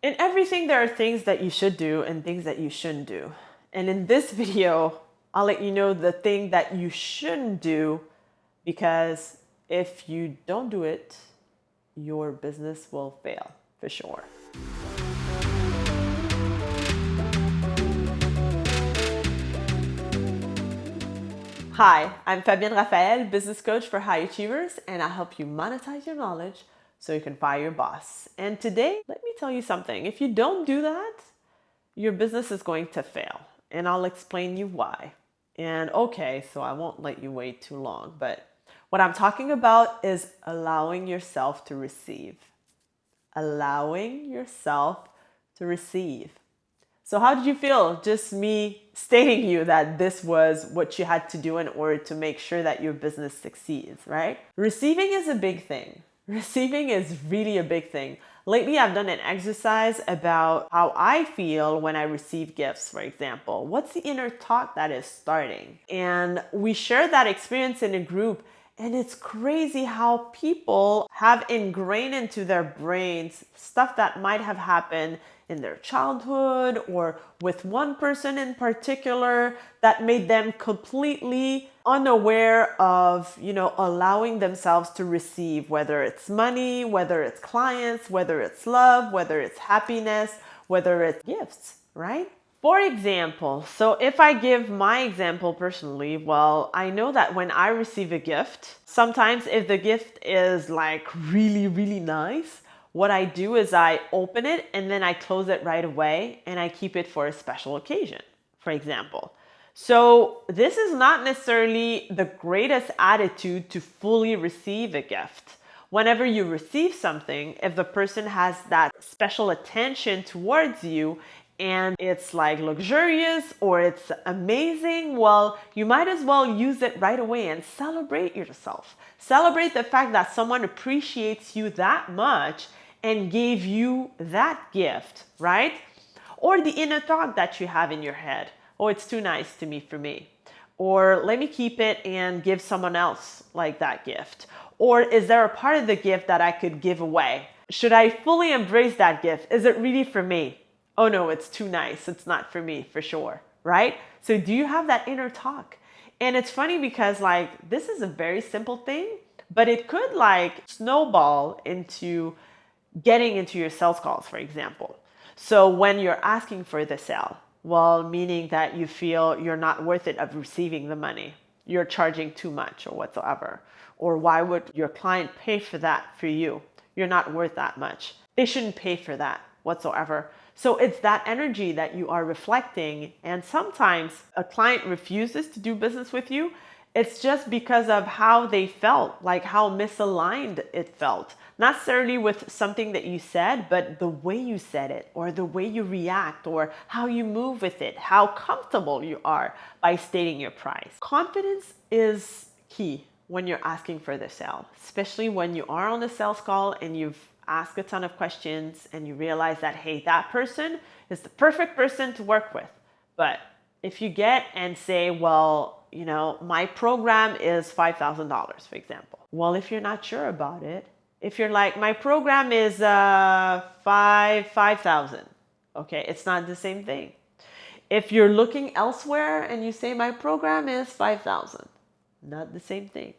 In everything, there are things that you should do and things that you shouldn't do. And in this video, I'll let you know the thing that you shouldn't do, because if you don't do it, your business will fail for sure. Hi, I'm Fabienne Raphael, business coach for high achievers, and I help you monetize your knowledge so you can fire your boss. And today, let me tell you something. If you don't do that, your business is going to fail. And I'll explain you why. And okay, so I won't let you wait too long, but what I'm talking about is allowing yourself to receive. Allowing yourself to receive. So how did you feel just me stating you that this was what you had to do in order to make sure that your business succeeds, right? Receiving is a big thing. Receiving is really a big thing. Lately, I've done an exercise about how I feel when I receive gifts, for example. What's the inner talk that is starting? And we shared that experience in a group. And it's crazy how people have ingrained into their brains stuff that might have happened in their childhood or with one person in particular that made them completely unaware of, allowing themselves to receive, whether it's money, whether it's clients, whether it's love, whether it's happiness, whether it's gifts, right? For example, so if I give my example personally, well, I know that when I receive a gift, sometimes if the gift is like really, really nice, what I do is I open it and then I close it right away and I keep it for a special occasion, for example. So this is not necessarily the greatest attitude to fully receive a gift. Whenever you receive something, if the person has that special attention towards you and it's like luxurious or it's amazing, well, you might as well use it right away and celebrate yourself. Celebrate the fact that someone appreciates you that much and gave you that gift, right? Or the inner thought that you have in your head. Oh, it's too nice to me for me. Or let me keep it and give someone else like that gift. Or is there a part of the gift that I could give away? Should I fully embrace that gift? Is it really for me? Oh no, it's too nice. It's not for me, for sure, right? So do you have that inner talk? And it's funny because this is a very simple thing, but it could snowball into getting into your sales calls, for example. So when you're asking for the sale, well, meaning that you feel you're not worth it of receiving the money, you're charging too much or whatsoever, or why would your client pay for that for you? You're not worth that much. They shouldn't pay for that whatsoever. So it's that energy that you are reflecting. And sometimes a client refuses to do business with you. It's just because of how they felt, like how misaligned it felt. Not necessarily with something that you said, but the way you said it, or the way you react, or how you move with it, how comfortable you are by stating your price. Confidence is key when you're asking for the sale, especially when you are on a sales call and you've asked a ton of questions and you realize that, hey, that person is the perfect person to work with. But if you get and say, well, my program is $5,000, for example. Well, if you're not sure about it, if you're like, my program is 5,000, okay, it's not the same thing. If you're looking elsewhere and you say my program is 5,000, not the same thing.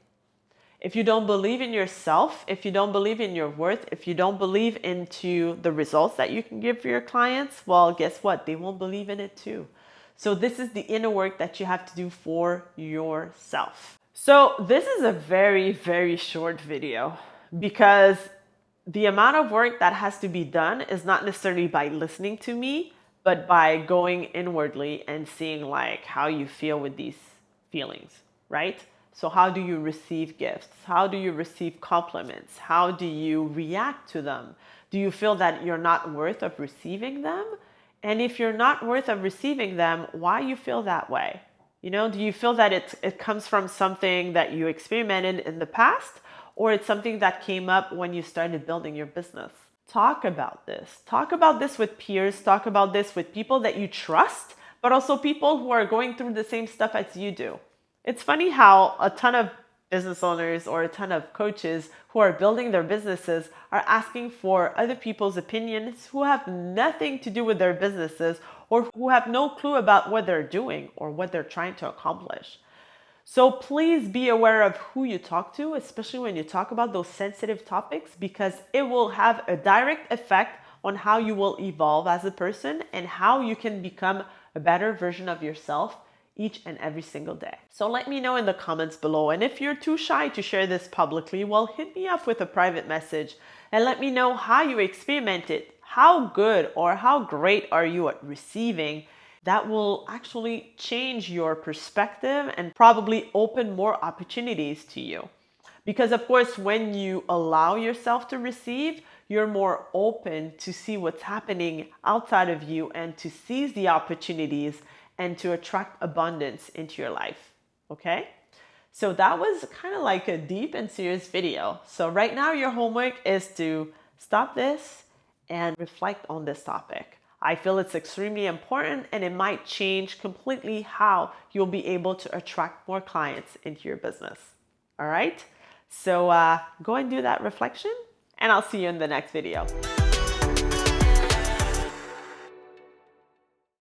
If you don't believe in yourself, if you don't believe in your worth, if you don't believe into the results that you can give for your clients, well, guess what? They won't believe in it too. So this is the inner work that you have to do for yourself. So this is a very, very short video because the amount of work that has to be done is not necessarily by listening to me, but by going inwardly and seeing how you feel with these feelings, right? So how do you receive gifts? How do you receive compliments? How do you react to them? Do you feel that you're not worth of receiving them? And if you're not worth of receiving them, why you feel that way? Do you feel that it comes from something that you experimented in the past, or it's something that came up when you started building your business? Talk about this. Talk about this with peers. Talk about this with people that you trust, but also people who are going through the same stuff as you do. It's funny how a ton of business owners or a ton of coaches who are building their businesses are asking for other people's opinions who have nothing to do with their businesses or who have no clue about what they're doing or what they're trying to accomplish. So please be aware of who you talk to, especially when you talk about those sensitive topics, because it will have a direct effect on how you will evolve as a person and how you can become a better version of yourself each and every single day. So let me know in the comments below. And if you're too shy to share this publicly, well, hit me up with a private message and let me know how you experimented. How good or how great are you at receiving? That will actually change your perspective and probably open more opportunities to you. Because, of course, when you allow yourself to receive, you're more open to see what's happening outside of you and to seize the opportunities and to attract abundance into your life. Okay? So that was kind of like a deep and serious video. So right now, your homework is to stop this and reflect on this topic. I feel it's extremely important and it might change completely how you'll be able to attract more clients into your business. All right? So go and do that reflection and I'll see you in the next video.